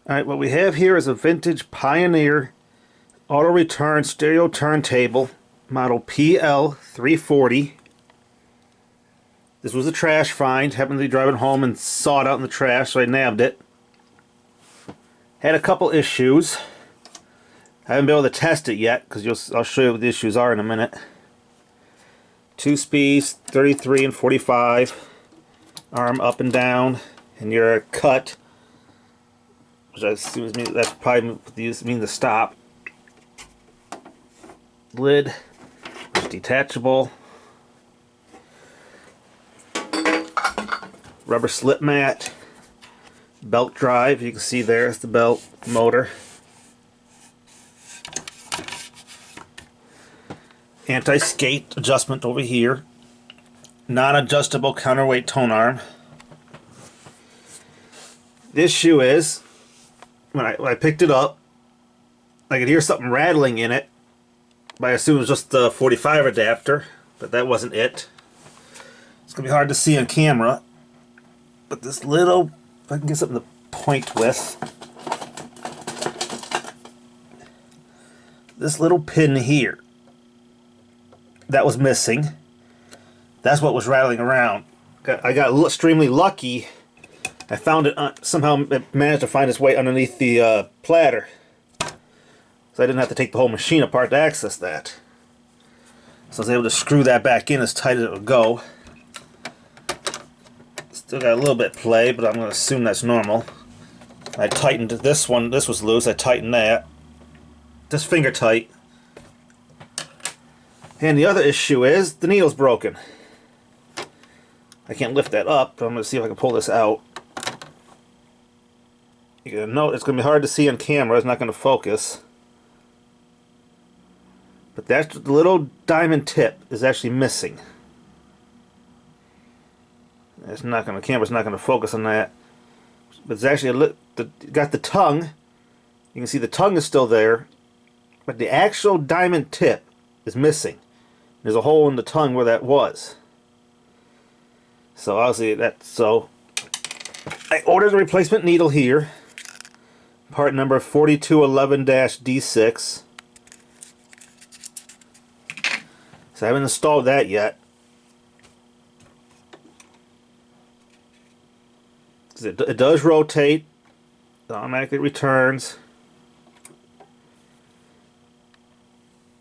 Alright, what we have here is a vintage Pioneer auto return stereo turntable model PL-340. This was a trash find. Happened to be driving home and saw it out in the trash, so I nabbed it. Had a couple issues. I haven't been able to test it yet because I'll show you what the issues are in a minute. 2 speeds, 33 and 45, arm up and down, and your cut, which I assume that's probably mean the stop. Lid is detachable. Rubber slip mat. Belt drive, you can see there's the belt motor. Anti-skate adjustment over here. Non-adjustable counterweight tone arm. The issue is, when I picked it up, I could hear something rattling in it. But I assume it was just the 45 adapter, but that wasn't it. It's going to be hard to see on camera. But this little, if I can get something to point with, this little pin here, that was missing. That's what was rattling around. I got extremely lucky. I found it, somehow it managed to find its way underneath the platter. So I didn't have to take the whole machine apart to access that. So I was able to screw that back in as tight as it would go. Still got a little bit of play, but I'm going to assume that's normal. I tightened this one. This was loose. I tightened that. Just finger tight. And the other issue is the needle's broken. I can't lift that up, but I'm going to see if I can pull this out. You're going to note it's going to be hard to see on camera. It's not going to focus. But that little diamond tip is actually missing. It's not going to, camera's not going to focus on that. But it's actually got the tongue. You can see the tongue is still there, but the actual diamond tip is missing. There's a hole in the tongue where that was. So obviously I ordered a replacement needle here. Part number 4211-D6. So I haven't installed that yet. It does rotate. It automatically returns.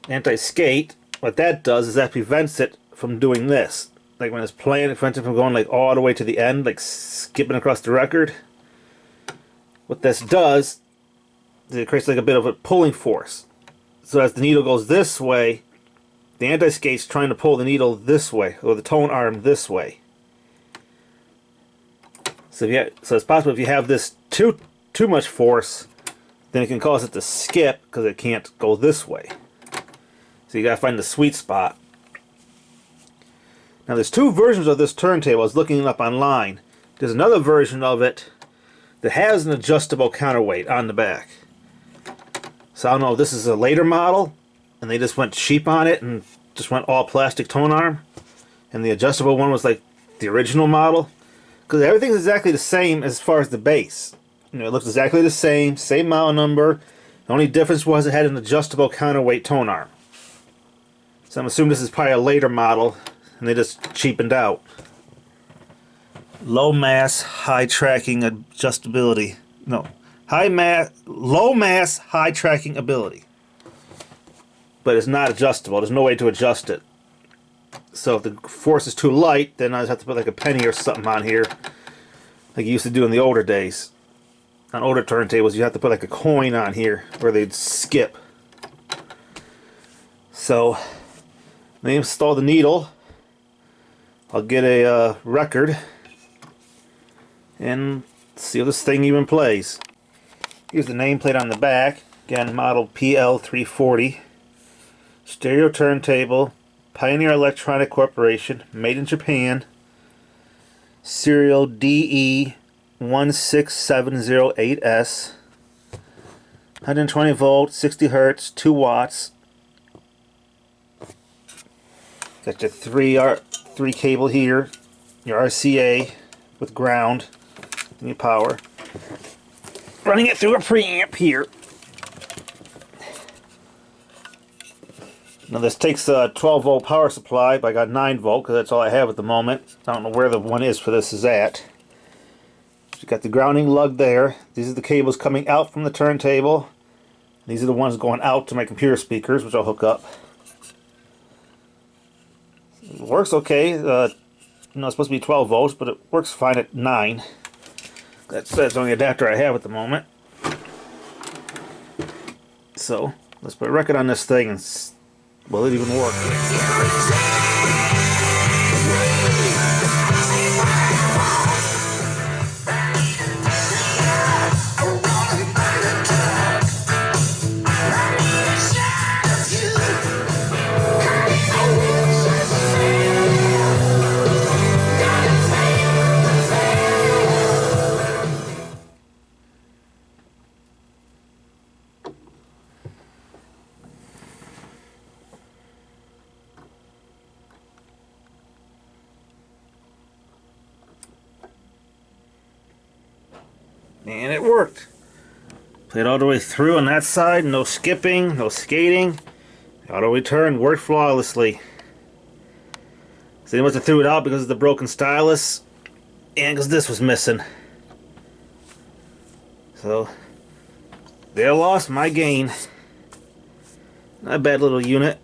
Anti-skate, what that does is that prevents it from doing this. Like when it's playing, it prevents it from going like all the way to the end, like skipping across the record. What this does is it creates like a bit of a pulling force. So as the needle goes this way, the anti-skate's trying to pull the needle this way, or the tone arm this way. So it's possible if you have this too much force, then it can cause it to skip because it can't go this way. So you gotta find the sweet spot. Now there's 2 versions of this turntable. I was looking it up online. There's another version of it that has an adjustable counterweight on the back. So I don't know if this is a later model and they just went cheap on it and just went all plastic tone arm, and the adjustable one was like the original model, because everything's exactly the same as far as the base. You know, it looks exactly the same model number. The only difference was it had an adjustable counterweight tone arm. So I'm assuming this is probably a later model and they just cheapened out. Low mass, high tracking adjustability. No, low mass, high tracking ability. But it's not adjustable. There's no way to adjust it. So if the force is too light, then I just have to put like a penny or something on here, like you used to do in the older days. On older turntables, you have to put like a coin on here where they'd skip. So let me install the needle. I'll get a record and see if this thing even plays. Here's the nameplate on the back. Again, model PL-340. Stereo turntable. Pioneer Electronic Corporation. Made in Japan. Serial DE16708S. 120 volt, 60 hertz, 2 watts. Got your 3 cable here. Your RCA with ground and your power. running it through a preamp here. Now this takes a 12 volt power supply, but I got 9 volt because that's all I have at the moment. I don't know where the one is for this is at. You got the grounding lug there. These are the cables coming out from the turntable. These are the ones going out to my computer speakers, which I'll hook up. It works okay. It's supposed to be 12 volts, but it works fine at 9. That's the only adapter I have at the moment. So let's put a record on this thing and will it even work? And it worked. Played all the way through on that side, no skipping, no skating. Auto return worked flawlessly. So they must have threw it out because of the broken stylus and because this was missing. So they lost my gain. Not a bad little unit.